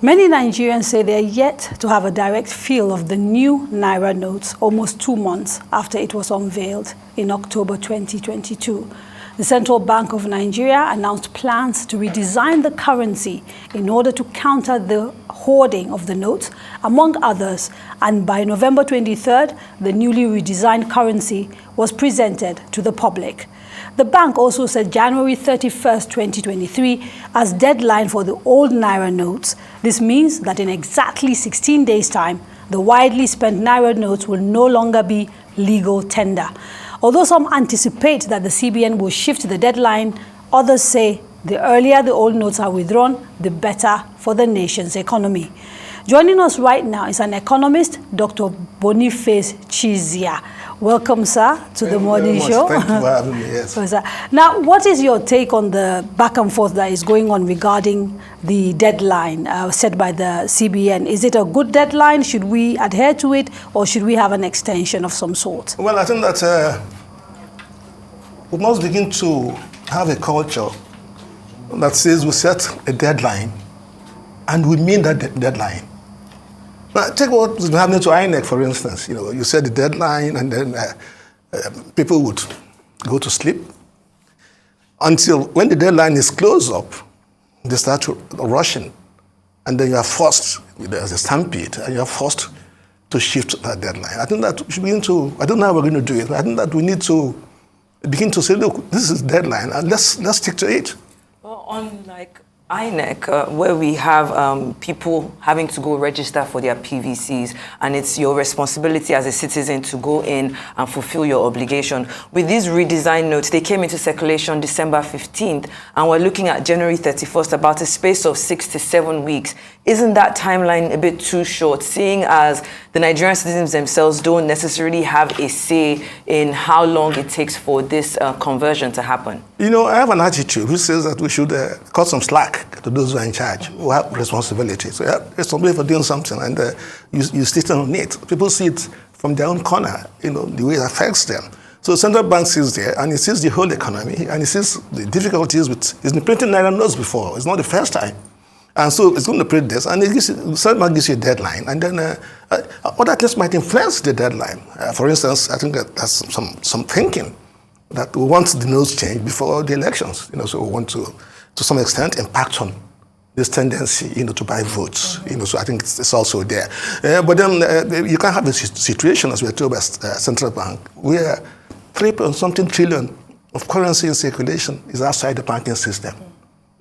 Many Nigerians say they are yet to have a direct feel of the new Naira notes almost 2 months after it was unveiled in October 2022. The Central Bank of Nigeria announced plans to redesign the currency in order to counter the hoarding of the notes, among others, and by November 23rd, the newly redesigned currency was presented to the public. The bank also set January 31st, 2023 as deadline for the old Naira notes. This means that in exactly 16 days' time, the widely spent Naira notes will no longer be legal tender. Although some anticipate that the CBN will shift the deadline, others say the earlier the old notes are withdrawn, the better for the nation's economy. Joining us right now is an economist, Dr. Boniface Chizea. Welcome, sir, to the morning show. Thank you for having me, yes. Now, what is your take on the back and forth that is going on regarding the deadline set by the CBN? Is it a good deadline? Should we adhere to it, or should we have an extension of some sort? Well, I think that we must begin to have a culture that says we set a deadline and we mean that deadline. Now, take what's been happening to INEC, for instance. You know, you set the deadline and then people would go to sleep until when the deadline is closed up, they start rushing. And then you are forced, there's a stampede, and you are forced to shift that deadline. I think that we should begin to, I don't know how we're going to do it, but I think that we need to begin to say, look, this is the deadline, and let's stick to it. Well, unlike INEC, where we have people having to go register for their PVCs, and it's your responsibility as a citizen to go in and fulfill your obligation. With these redesigned notes, they came into circulation December 15th, and we're looking at January 31st, about a space of 6 to 7 weeks. Isn't that timeline a bit too short, seeing as the Nigerian citizens themselves don't necessarily have a say in how long it takes for this conversion to happen? You know, I have an attitude which says that we should cut some slack to those who are in charge, who have responsibility. So yeah, responsibility for doing something, and you sit on it. People see it from their own corner, you know, the way it affects them. So the central bank sits there, and it sees the whole economy, and it sees the difficulties with, it's been printing Naira notes before. It's not the first time. And so it's going to print this, and the central bank gives you a deadline, and then other things might influence the deadline. For instance, I think that that's some thinking that we want the notes changed before the elections. You know, so we want to some extent, impact on this tendency, you know, to buy votes. You know, so I think it's also there. But then you can have a situation, as we are told by central bank, where 3.something trillion of currency in circulation is outside the banking system.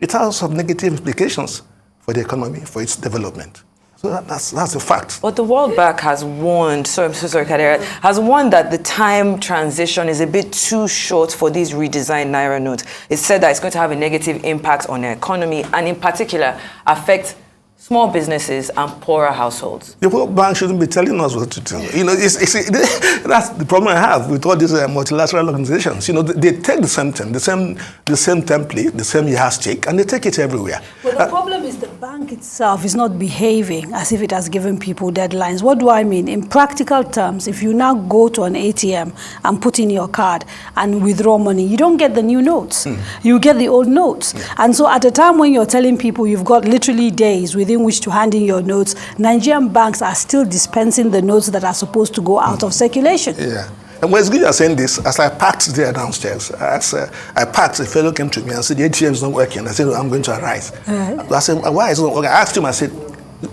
It has some negative implications for the economy, for its development. So that's a fact. But the World Bank has warned, has warned that the time transition is a bit too short for these redesigned Naira notes. It said that it's going to have a negative impact on the economy, and in particular affect small businesses and poorer households. The World Bank shouldn't be telling us what to do. You know, that's the problem I have with all these multilateral organizations. You know, they take the same thing, the same template, the same yardstick, and they take it everywhere. Well, the problem is the bank itself is not behaving as if it has given people deadlines. What do I mean? In practical terms, if you now go to an ATM and put in your card and withdraw money, you don't get the new notes. You get the old notes. Yeah. And so at a time when you're telling people you've got literally days within which to hand in your notes, Nigerian banks are still dispensing the notes that are supposed to go out of circulation. Yeah. And when it's good you're saying this, as I parked there downstairs, I parked, a fellow came to me and said, the ATM is not working. I said, I'm going to arise. I said, why is it not working? I asked him, I said,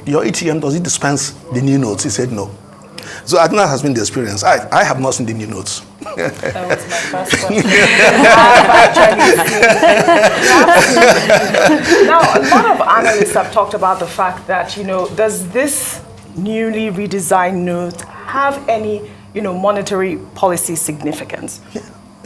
your ATM, does it dispense the new notes? He said, no. So I think that has been the experience. I have not seen the new notes. That was my first question. Now, a lot of analysts have talked about the fact that, you know, does this newly redesigned note have any, you know, monetary policy significance? Yeah.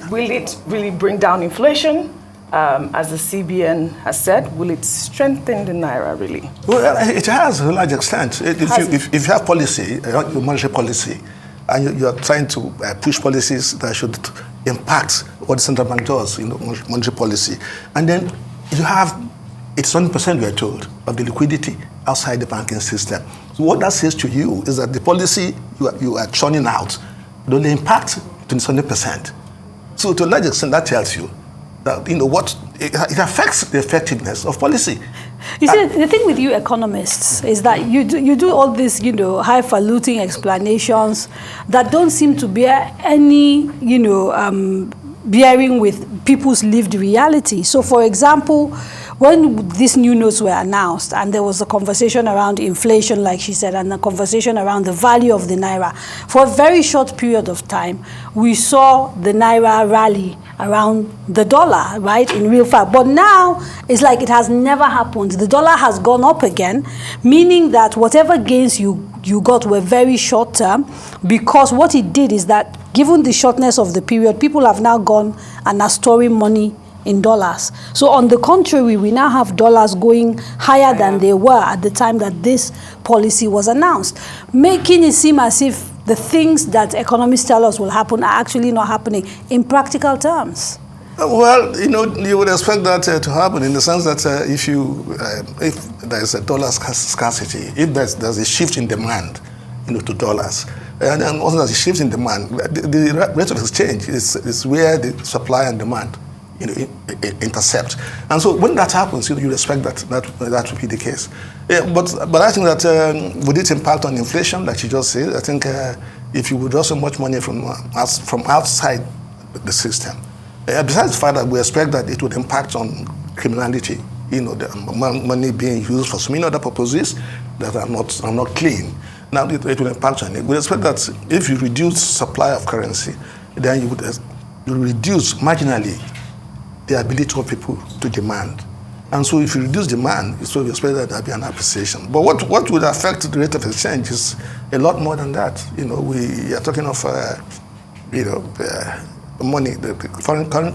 Will it really bring down inflation? As the CBN has said, will it strengthen the Naira really? Well, it has to a large extent. If you have policy, monetary policy, and you're trying to push policies that should impact what the central bank does, you know, monetary policy, and then you have, it's 100%, we are told, of the liquidity outside the banking system. So what that says to you is that the policy you are churning out don't impact 100%. So to a large extent, that tells you that, you know, what it affects the effectiveness of policy. You see, the thing with you economists is that you do all these, highfalutin explanations that don't seem to bear any, bearing with people's lived reality. So, for example, when these new notes were announced and there was a conversation around inflation, like she said, and a conversation around the value of the Naira, for a very short period of time, we saw the Naira rally around the dollar, right, in real fact. But now, it's like it has never happened. The dollar has gone up again, meaning that whatever gains you got were very short term, because what it did is that, given the shortness of the period, people have now gone and are storing money in dollars. So on the contrary, we now have dollars going higher than they were at the time that this policy was announced, making it seem as if the things that economists tell us will happen are actually not happening in practical terms. Well, you would expect that to happen in the sense that if there's a dollar scarcity, if there's a shift in demand, to dollars, and also there's a shift in demand, the rate of exchange is where the supply and demand intercept. And so when that happens, you expect that will be the case. Yeah, but I think that with its impact on inflation, like you just said, I think if you withdraw so much money from outside the system, besides the fact that we expect that it would impact on criminality, the money being used for so many other purposes that are not clean. Now it will impact on it. We expect that if you reduce supply of currency, then you would reduce marginally the ability of people to demand. And so if you reduce demand, so we expect that there'll be an appreciation. But what would affect the rate of exchange is a lot more than that. We are talking of, money, the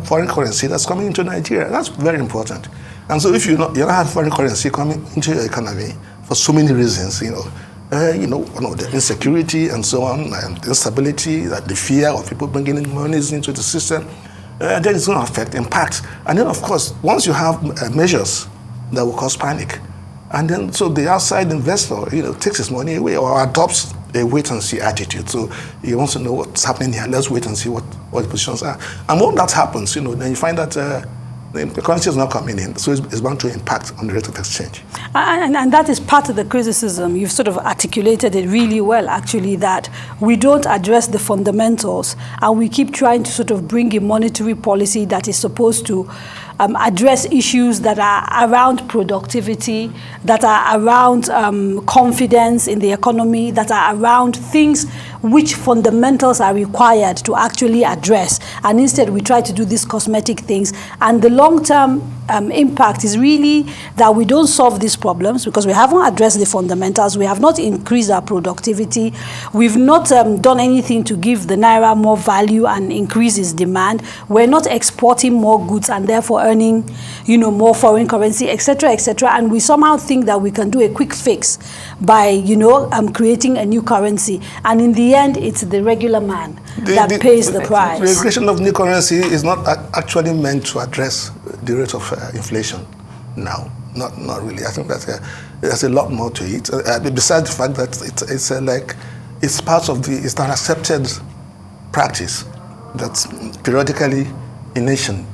foreign currency that's coming into Nigeria. That's very important. And so if you don't have foreign currency coming into your economy for so many reasons, the insecurity and so on, and the instability, the fear of people bringing in monies into the system, then it's going to impact. And then, of course, once you have measures that will cause panic, and then so the outside investor, takes his money away or adopts a wait-and-see attitude. So he wants to know what's happening here. Let's wait and see what the positions are. And when that happens, then you find that the currency is not coming in, so it's bound to impact on the rate of exchange. And that is part of the criticism. You've sort of articulated it really well, actually, that we don't address the fundamentals, and we keep trying to sort of bring a monetary policy that is supposed to address issues that are around productivity, that are around confidence in the economy, that are around things which fundamentals are required to actually address. And instead, we try to do these cosmetic things. And the long-term impact is really that we don't solve these problems because we haven't addressed the fundamentals. We have not increased our productivity. We've not done anything to give the Naira more value and increase its demand. We're not exporting more goods and therefore earning, more foreign currency, etc., etc. And we somehow think that we can do a quick fix by, creating a new currency. And in the end, it's the regular man that pays the price. The creation of new currency is not actually meant to address the rate of inflation now. Not really. I think that there's a lot more to it. Besides the fact that it's part of it's an accepted practice that periodically a nation,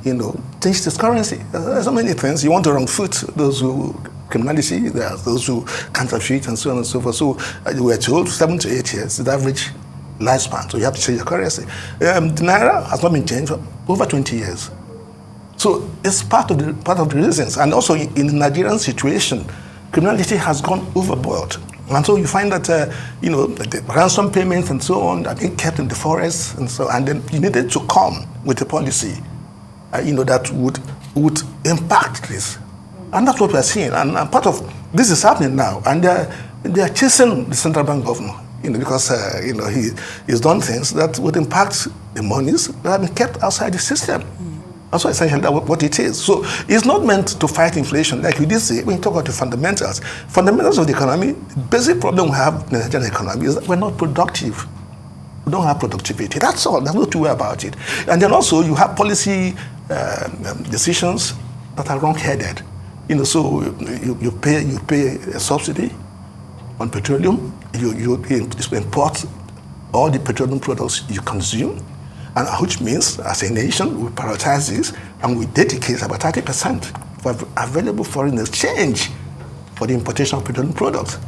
changes its currency. There's so many things. You want to wrong foot those who criminality, there are those who counterfeit and so on and so forth. So we're told 7 to 8 years is the average lifespan. So you have to change your currency. The Naira has not been changed for over 20 years. So it's part of the reasons. And also in the Nigerian situation, criminality has gone overboard. And so you find that, the ransom payments and so on are being kept in the forests and so, and then you needed to come with a policy, that would impact this. And that's what we're seeing. And part of this is happening now. And they are chasing the central bank governor, because, he's done things that would impact the monies that have been kept outside the system. That's essentially what it is. So it's not meant to fight inflation. Like we did say, when you talk about the fundamentals of the economy, the basic problem we have in the Nigerian economy is that we're not productive. We don't have productivity. That's all. There's no two way about it. And then also you have policy decisions that are wrong-headed. So you pay a subsidy on petroleum. You import all the petroleum products you consume. And which means, as a nation, we prioritize this and we dedicate about 30% for available foreign exchange for the importation of petroleum products.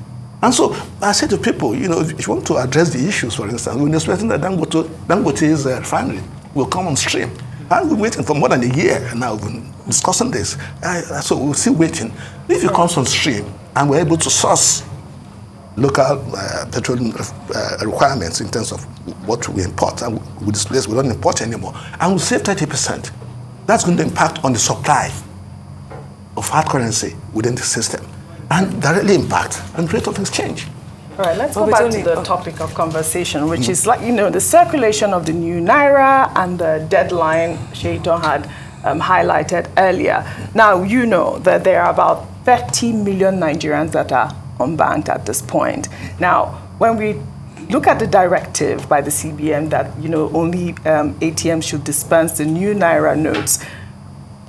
And so I say to people, if you want to address the issues, for instance, we're expecting that Dangote's refinery will come on stream. I've been waiting for more than a year now. We've been discussing this. So we're still waiting. If it comes on stream and we're able to source local petroleum requirements in terms of what we import, and we displace, we don't import anymore, and we save 30%, that's going to impact on the supply of hard currency within the system and directly impact on the rate of exchange. All right, let's go back to the topic of conversation, which is the circulation of the new Naira and the deadline Shaitan had highlighted earlier. Now, you know that there are about 30 million Nigerians that are unbanked at this point. Now, when we look at the directive by the CBN that, only ATMs should dispense the new Naira notes,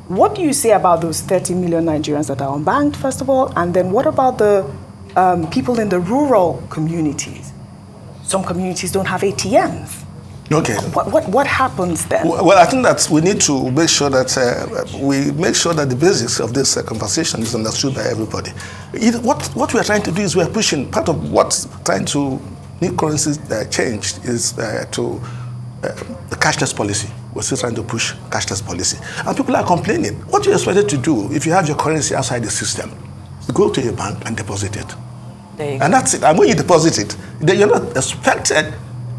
what do you say about those 30 million Nigerians that are unbanked, first of all? And then what about the people in the rural communities? Some communities don't have ATMs. Okay. What happens then? Well, I think that we need to make sure that the basics of this conversation is understood by everybody. What we are trying to do is we are pushing, part of what's trying to make currency changed is to the cashless policy. We're still trying to push cashless policy. And people are complaining. What you're expected to do if you have your currency outside the system, go to your bank and deposit it. There you go. And that's it. And when you deposit it, then you're not expected,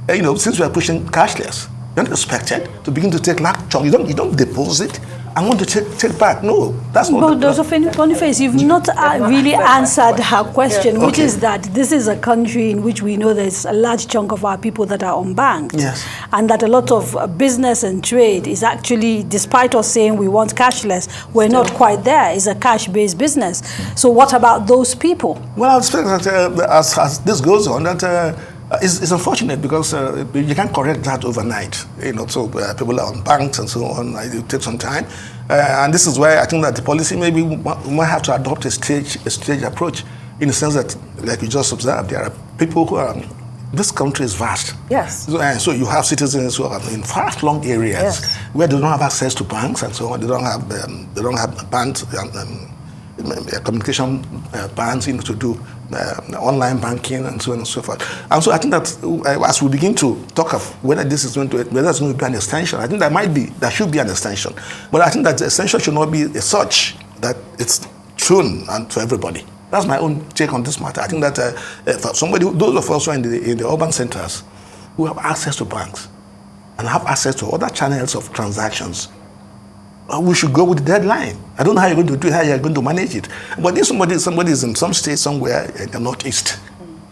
since we are pushing cashless, you're not expected to begin to take large chunks. You don't deposit and want to take back. No, that's not. But Boniface, you've not really answered her question, which is that this is a country in which we know there's a large chunk of our people that are unbanked. Yes. And that a lot of business and trade is actually, despite us saying we want cashless, we're not quite there. It's a cash-based business. So what about those people? Well, I expect that as this goes on, that it's unfortunate because you can't correct that overnight. So people are unbanked and so on. It will take some time, and this is why I think that the policy maybe we might have to adopt a stage approach, in the sense that, like you just observed, there are people who are. This country is vast. Yes. So you have citizens who are in far-flung areas where they don't have access to banks and so on. They don't have banks. Communication bands to do online banking and so on and so forth. And so I think that as we begin to talk of whether it's going to be an extension, I think there should be an extension. But I think that the extension should not be such that it's thrown to everybody. That's my own take on this matter. I think that for those of us who are in the urban centers who have access to banks and have access to other channels of transactions, we should go with the deadline. I don't know how you're going to do it, how you're going to manage it. But if somebody is in some state somewhere in the northeast,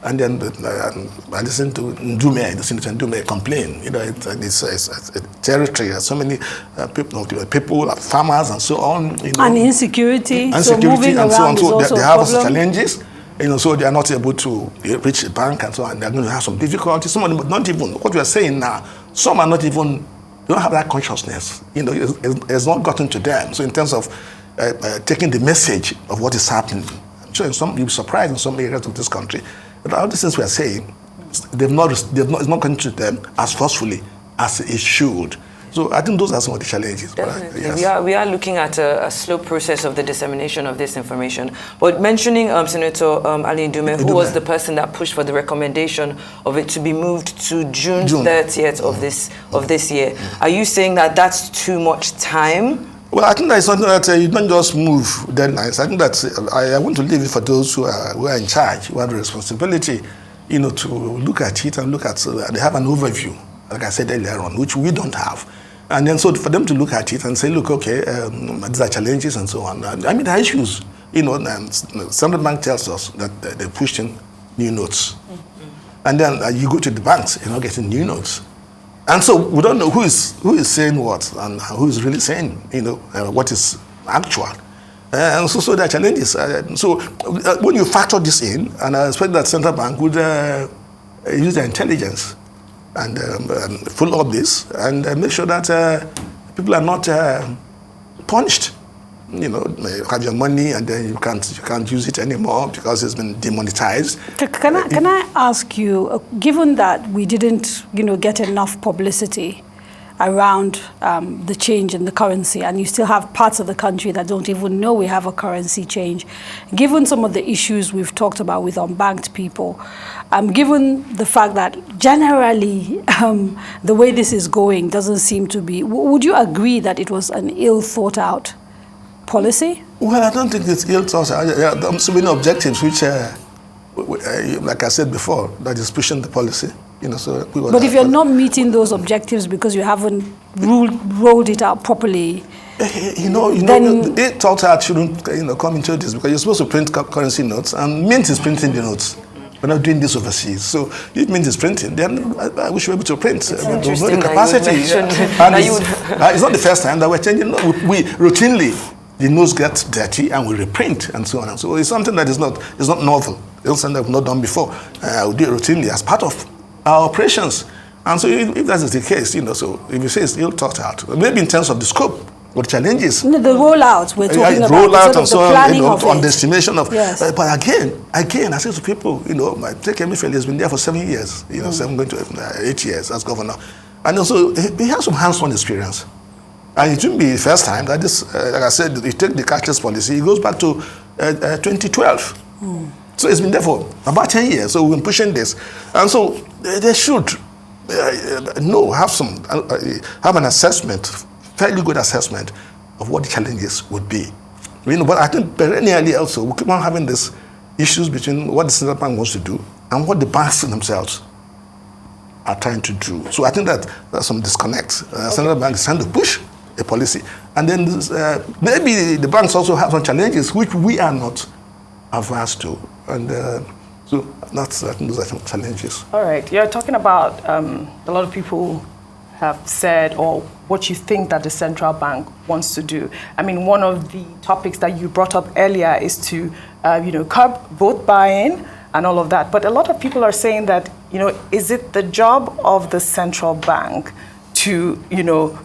and then I listen to Ndume complain. It's a territory. There's so many people, farmers, and so on. And insecurity. So moving and so on. So they have challenges. So they are not able to reach the bank and so on. They're going to have some difficulties. Some of them, not even what we are saying now. Some are not even. They don't have that consciousness. It's not gotten to them. So in terms of taking the message of what is happening, I'm sure you'll be surprised in some areas of this country. But all the things we are saying, it's not going to them as forcefully as it should. So I think those are some of the challenges. Definitely. Yes. We are looking at a slow process of the dissemination of this information. But mentioning Senator Ali Ndume, who was the person that pushed for the recommendation of it to be moved to June 30th of this year, are you saying that that's too much time? Well, I think that it's something that you don't just move deadlines. I think that I want to leave it for those who are in charge, who have the responsibility, to look at it and they have an overview, like I said earlier on, which we don't have. And then so for them to look at it and say, look, okay, these are challenges and so on. I mean, there are issues. Central Bank tells us that they pushed in new notes. And then you go to the banks, you're not getting new notes. And so we don't know who is saying what and who is really saying, what is actual. And so there are challenges. So when you factor this in, and I expect that Central Bank would use their intelligence and follow up this and make sure that people are not punished. You have your money and then you can't use it anymore because it's been demonetized. Can I ask you, given that we didn't, get enough publicity around the change in the currency, and you still have parts of the country that don't even know we have a currency change. Given some of the issues we've talked about with unbanked people, given the fact that generally the way this is going doesn't seem to be, would you agree that it was an ill thought out policy? Well, I don't think it's ill thought out. There are so many objectives which, like I said before, that is pushing the policy. But if you're not meeting those objectives because you haven't rolled it out properly, then they thought out shouldn't come into this, because you're supposed to print currency notes, and Mint is printing the notes. We're not doing this overseas, so if Mint is printing, then we should be able to print. It's the capacity. It's not the first time that we're changing. We routinely, the notes get dirty and we reprint and so on and so on. It's something that is not novel. It's something that we've not done before. We do it routinely as part of our operations. And so if that is the case, so if you say it's ill thought out, maybe in terms of the scope, what challenges. The rollout we're talking about. Rollout and so on, on the estimation of. Yes. But again, I say to people, my Take Emefiele has been there for 7 years, 7 going to 8 years as governor. And also, he has some hands-on experience. And it shouldn't be the first time that this, like I said, you take the cashless policy, it goes back to 2012. So it's been there for about 10 years. So we've been pushing this. And so they should have an assessment, fairly good assessment of what the challenges would be. But I think perennially also, we keep on having these issues between what the central bank wants to do and what the banks themselves are trying to do. So I think that there's some disconnect. Central bank is trying to push a policy. And then maybe the banks also have some challenges which we are not averse to. And so those are some challenges. All right. You're talking about a lot of people have said, or what you think that the central bank wants to do. I mean, one of the topics that you brought up earlier is to, curb vote buying and all of that. But a lot of people are saying that, is it the job of the central bank to,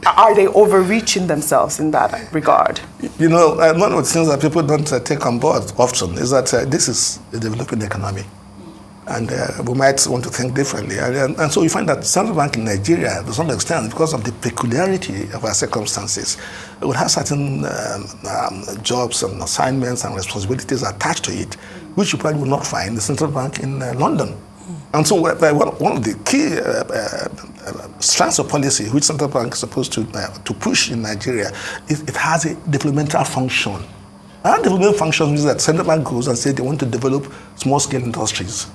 are they overreaching themselves in that regard? One of the things that people don't take on board often is that this is a developing economy. And we might want to think differently. And so you find that central bank in Nigeria, to some extent, because of the peculiarity of our circumstances, it will have certain jobs and assignments and responsibilities attached to it, which you probably will not find in the central bank in London. And so one of the key strands of policy which central bank is supposed to push in Nigeria is it has a developmental function. And that developmental function means that central bank goes and says they want to develop small-scale industries.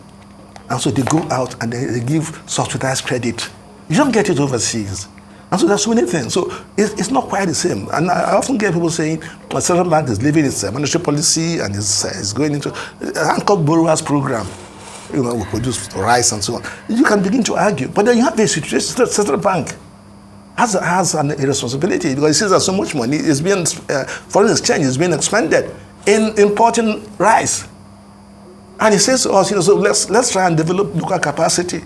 And so they go out and they give subsidized credit. You don't get it overseas. And so there's so many things. So it's not quite the same. And I often get people saying the central bank is leaving its monetary policy and is going into a Hancock Borrowers program. We produce rice and so on. You can begin to argue. But then you have the situation, the central bank has a responsibility because it sees that so much money is being, foreign exchange is being expended in importing rice. And he says to us, so let's try and develop local capacity.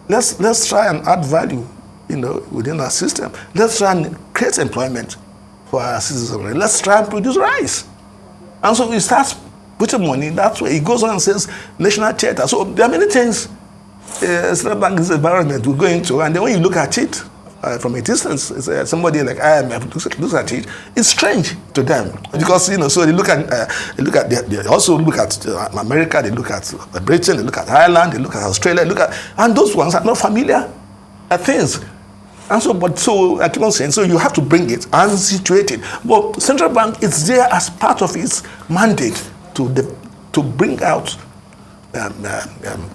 Let's try and add value, within our system. Let's try and create employment for our citizens. Let's try and produce rice. And so he starts putting money that way. He goes on and says national theater. So there are many things central bank's environment will go into, and then when you look at it from a distance, somebody like IMF looks at it, it's strange to them because so they they also look at America, they look at Britain, they look at Ireland, they look at Australia, and those ones are not familiar things. And so I keep on saying, so you have to bring it and situate it. But central bank is there as part of its mandate to bring out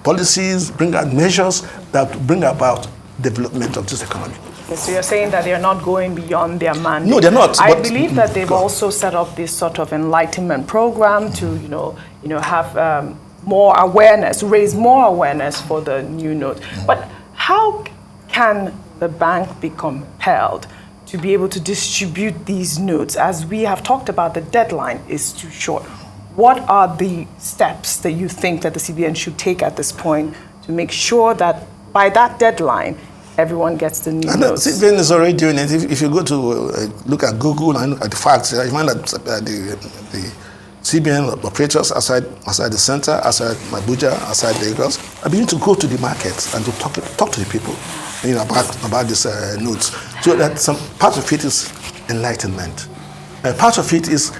policies, bring out measures that bring about development of this economy. Okay, so you're saying that they're not going beyond their mandate. No, they're not. I believe that they've also set up this sort of enlightenment program to, have more awareness, raise more awareness for the new note. But how can the bank be compelled to be able to distribute these notes? As we have talked about, the deadline is too short. What are the steps that you think that the CBN should take at this point to make sure that by that deadline, everyone gets the new notes? The CBN is already doing it. If you go to look at Google and look at the facts, you find that the CBN operators outside the center, outside Abuja, outside Lagos, are beginning to go to the markets and to talk to the people. about these notes. So that some part of it is enlightenment. Part of it is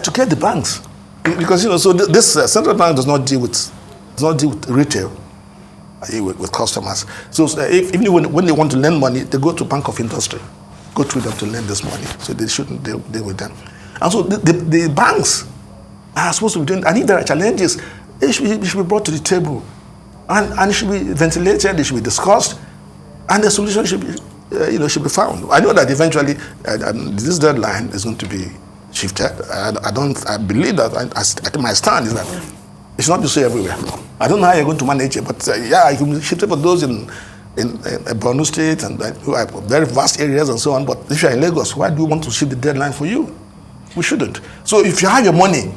to get the banks, because so this central bank does not deal with retail, with customers. So even when they want to lend money, they go to Bank of Industry, go through them to lend this money. So they shouldn't deal with them. And so the banks are supposed to be doing. I think there are challenges. They should be brought to the table, and it should be ventilated. They should be discussed, and the solution should be should be found. I know that eventually this deadline is going to be shifted. I believe that. I think my stand is that it should not be so everywhere. I don't know how you're going to manage it, but you can shift it for those in Borno State and who are very vast areas and so on. But if you're in Lagos, why do you want to shift the deadline for you? We shouldn't. So if you have your money,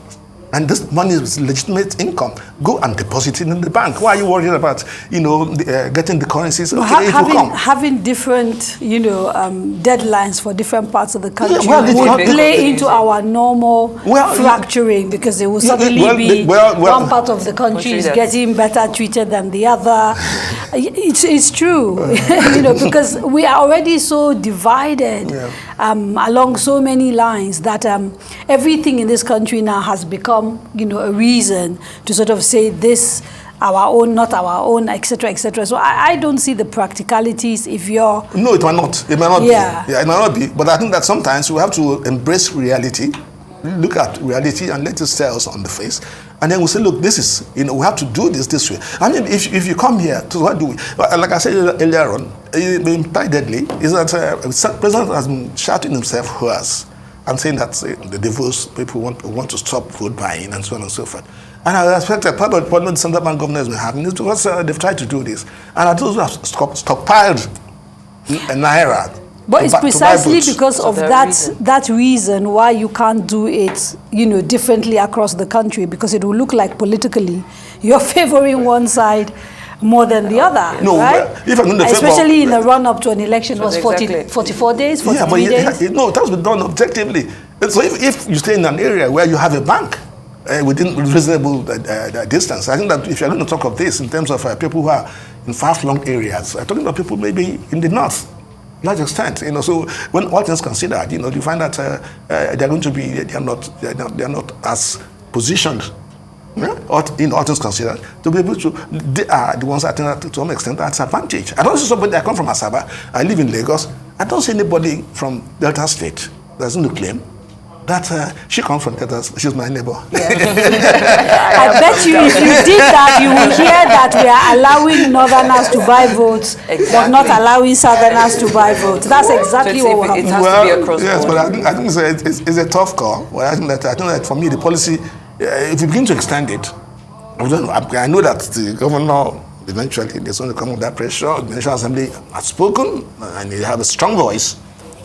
and this money is legitimate income, go and deposit it in the bank. Why are you worried about, getting the currencies? Okay, having different, deadlines for different parts of the country would play into our normal fracturing, because it will suddenly be one part of the country is getting better treated than the other. It's true, because we are already so divided along so many lines that everything in this country now has become, a reason to sort of say this, our own, not our own, etc., etc. So I don't see the practicalities if you're... No, it might not. It might not be. Yeah, it might not be. But I think that sometimes we have to embrace reality, look at reality and let it stare us on the face. And then we say, look, this is, we have to do this way. I mean, if you come here, to what do we? Like I said earlier on, quite deadly, is that the president has been shouting himself hoarse and saying that the divorce people want to stop vote buying and so on and so forth. And I expect that part of the problem the central bank governors will have is because they've tried to do this. And I those who have stockpiled Naira. But it's precisely because of that reason why you can't do it, differently across the country, because it will look like politically you're favoring one side more than the other, no, right? If I'm especially in the run-up to an election, was 44 days, 43 days? No, it has been done objectively. So if you stay in an area where you have a bank within reasonable distance, I think that if you're going to talk of this in terms of people who are in far-flung areas, I'm talking about people maybe in the north, large extent, so when all things considered, you find that they're going to be, they're not as positioned, all things considered, to be able to, they are the ones that to some extent at advantage. I don't see somebody, I come from Asaba, I live in Lagos, I don't see anybody from Delta State that's going to claim that she comes from Delta, she's my neighbor. Yeah. I bet you if you did that, you will hear that we are allowing northerners to buy votes, but not allowing southerners to buy votes. That's exactly what will happen. It has to be across the board. But I think it's a tough call. Well, I think that for me, the policy, if you begin to extend it, I know that the governor eventually there's going to come with that pressure. The National Assembly has spoken, and they have a strong voice.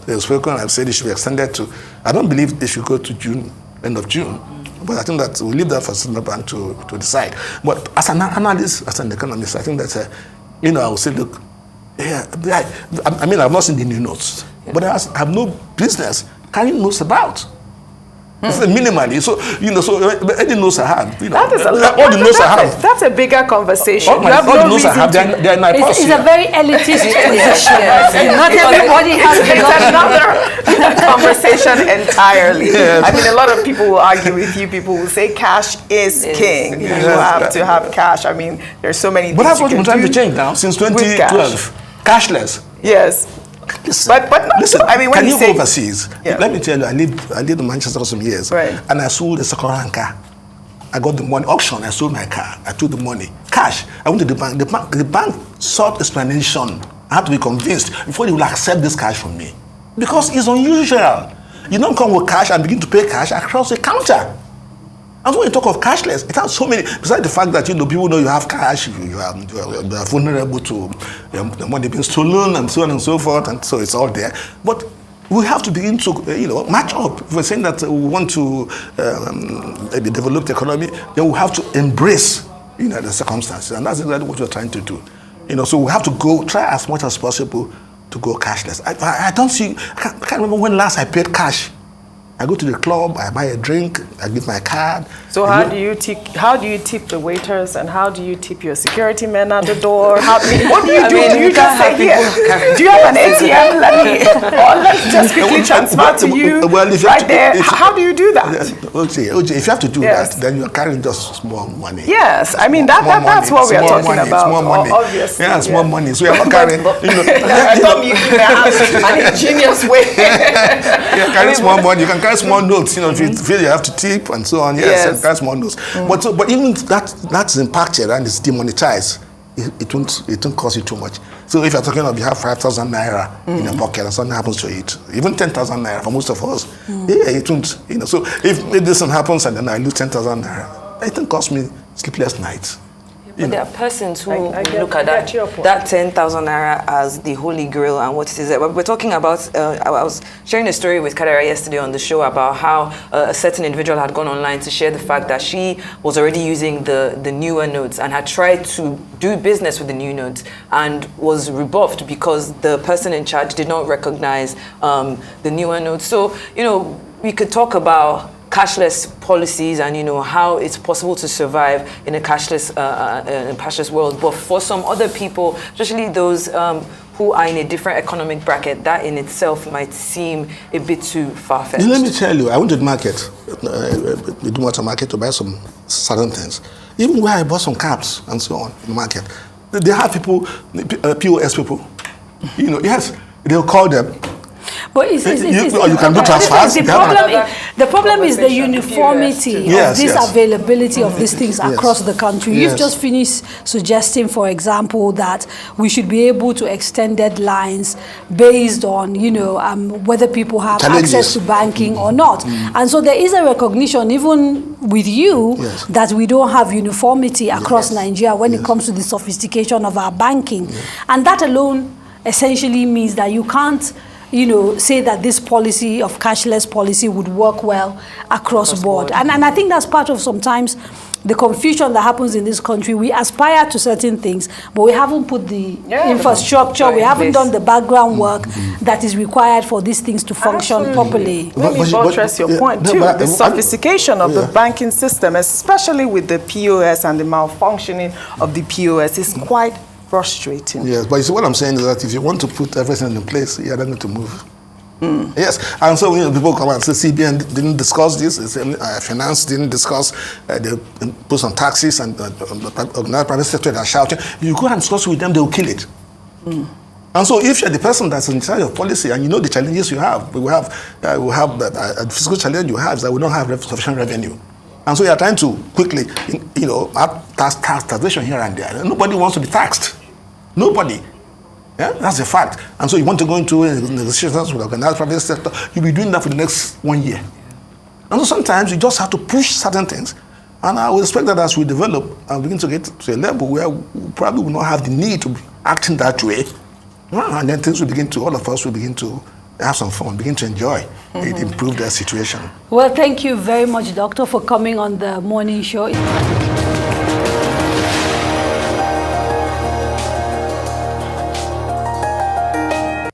They've spoken. I've said it should be extended to. I don't believe they should go to June, end of June. But I think that we'll leave that for the Central Bank to decide. But as an analyst, as an economist, I think that I would say, look, I mean, I've not seen the new notes, but I have no business carrying notes about. Minimally, so any notes I have, that is all the notes I have. That's a bigger conversation. All the notes I have, they're in my purse. It's a very elitist position. Not everybody has another conversation entirely. Yes. I mean, a lot of people will argue with you. People will say cash is king. You have to have cash. I mean, there's so many. But that's what we're trying to change now since 2012. Cashless. Yes. Listen, but not listen, I mean, when can you go overseas? Yeah. Let me tell you, I lived in Manchester for some years, right. And I sold a second-hand car. I got the money, auction, I sold my car, I took the money, cash. I went to the bank. The bank sought explanation. I had to be convinced before they will accept this cash from me. Because it's unusual. You don't come with cash and begin to pay cash across the counter. And when you talk of cashless, it has so many, besides the fact that people know you have cash, you are vulnerable to the money being stolen and so on and so forth, and so it's all there. But we have to begin to match up. If we're saying that we want to develop the economy, then we have to embrace the circumstances, and that's exactly what we're trying to do. So we have to try as much as possible to go cashless. I don't see, I can't remember when last I paid cash I go to the club, I buy a drink, I give my card. So how do you tip the waiters, and how do you tip your security men at the door? What do you do? Do you just say, here, do you have an ATM? Let's just quickly transfer to you right there. How do you do that? Okay, if you have to do that, then you're carrying just small money. Yes, I mean, that's what we are talking about. Small money. Obviously. Yeah, small money. So you're not carrying, I thought you an ingenious way. You're carrying small money. You can carry small notes, if you feel you have to tip and so on. Yes. Carry small notes. But even that's impacted and it's demonetized, it won't cost you too much. So if you're talking about you have 5,000 naira in your pocket and something happens to it, even 10,000 naira for most of us, it won't, So if this happens and then I lose 10,000 naira, it won't cost me sleepless nights. But there are persons who look at that 10,000 naira as the Holy Grail and what it is. We're talking about, I was sharing a story with Kadara yesterday on the show about how a certain individual had gone online to share the fact that she was already using the newer notes and had tried to do business with the new notes and was rebuffed because the person in charge did not recognize the newer notes. So, we could talk about cashless policies and how it's possible to survive in a cashless world, but for some other people, especially those who are in a different economic bracket, that in itself might seem a bit too far-fetched. Let me tell you, I went to the market, the Dumata market, to buy some certain things. Even where I bought some caps and so on in the market, they have people, POS people. Yes, they'll call them. But you can do transfers. The problem is the uniformity of this availability of these things across the country. You've just finished suggesting, for example, that we should be able to extend deadlines based on, whether people have access to banking or not. And so there is a recognition, even with you, that we don't have uniformity across Nigeria when it comes to the sophistication of our banking. And that alone essentially means that you can't say that this policy of cashless policy would work well across board. And I think that's part of sometimes the confusion that happens in this country. We aspire to certain things, but we haven't put the infrastructure, we haven't done the background work that is required for these things to function properly. Let me buttress your point too. The sophistication of the banking system, especially with the POS and the malfunctioning of the POS, is quite frustrating. Yes, but you see what I'm saying is that if you want to put everything in place, you're not going to move. Yes, and so people come and say CBN didn't discuss this, finance didn't discuss, they put some taxes and the private sector are shouting. You go and discuss with them, they will kill it. And so if you're the person that's in charge of policy and you know the challenges you have, we have a physical challenge you have is that we don't have sufficient revenue. And so you're trying to quickly, add taxation here and there. Nobody wants to be taxed. Nobody. Yeah, that's a fact. And so you want to go into negotiations with the organized private sector, you'll be doing that for the next 1 year. And so sometimes you just have to push certain things. And I would expect that as we develop and begin to get to a level where we probably will not have the need to be acting that way. And then things will begin to, all of us will begin to have some fun, begin to enjoy it, improve their situation. Well, thank you very much, Doctor, for coming on the morning show.